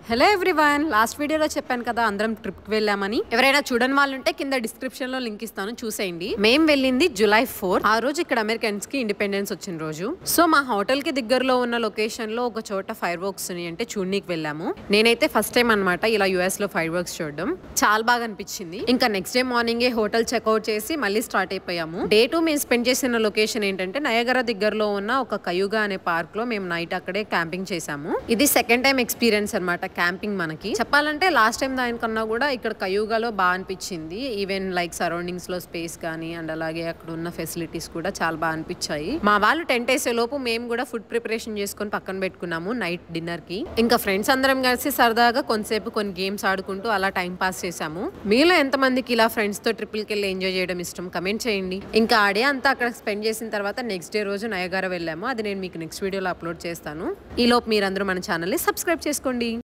Hello everyone, last వీడియోలో చెప్పాను కదా అందరం ట్రిప్ కి వెళ్ళామని. ఎవరైనా చూడని వాళ్ళు ఉంటే కింద డిస్క్రిప్షన్ లో లింక్ ఇస్తాను, చూసేయండి. మేము వెళ్ళింది జూలై 4. ఆ రోజు ఇక్కడ అమెరికన్స్ కి ఇండిపెండెన్స్ వచ్చిన రోజు. సో మా హోటల్ కి దగ్గరలో ఉన్న లొకేషన్ లో ఒక చోట ఫైర్ వర్క్స్ అంటే చూడనీకి వెళ్ళాము. నేనైతే ఫస్ట్ టైం అనమాట ఇలా యుఎస్ లో ఫైర్ వర్క్స్ చూడడం. చాలా బాగా అనిపించింది. ఇంకా next day morning hotel checkout చేసి మళ్ళీ స్టార్ట్ అయిపోయాము. డే 2 మేము స్పెండ్ చేసిన లొకేషన్ ఏంటంటే నయగరా దగ్గరలో ఉన్న ఒక కయుగా అనే పార్క్ లో మేము నైట్ అక్కడే క్యాంపింగ్ చేసాము. ఇది సెకండ్ టైం ఎక్స్పీరియన్స్ అనమాట క్యాంపింగ్. మనకి చెప్పాలంటే లాస్ట్ టైం దానికన్నా కూడా ఇక్కడ కయూగాలో బాగా అనిపించింది. ఈవెన్ లైక్ సరౌండింగ్స్ లో స్పేస్ కానీ అండ్ అలాగే అక్కడ ఉన్న ఫెసిలిటీస్ కూడా చాలా బాగా అనిపించాయి. మా వాళ్ళు టెంట్ వేసే లోపు మేము కూడా ఫుడ్ ప్రిపరేషన్ చేసుకొని పక్కన పెట్టుకున్నాము నైట్ డిన్నర్ కి. ఇంకా ఫ్రెండ్స్ అందరం కలిసి సరదాగా కొంతసేపు కొన్ని గేమ్స్ ఆడుకుంటూ అలా టైం పాస్ చేసాము. మీలో ఎంతమందికి ఇలా ఫ్రెండ్స్ తో ట్రిపుల్కి వెళ్ళి ఎంజాయ్ చేయడం ఇష్టం కమెంట్ చేయండి. ఇంకా ఆ డే అంతా అక్కడ స్పెండ్ చేసిన తర్వాత నెక్స్ట్ డే రోజు నయగారా వెళ్ళాము. అది నేను మీకు నెక్స్ట్ వీడియోలో అప్లోడ్ చేస్తాను. ఈ లోపు మీరందరూ మన ఛానల్ ని సబ్స్క్రైబ్ చేసుకోండి.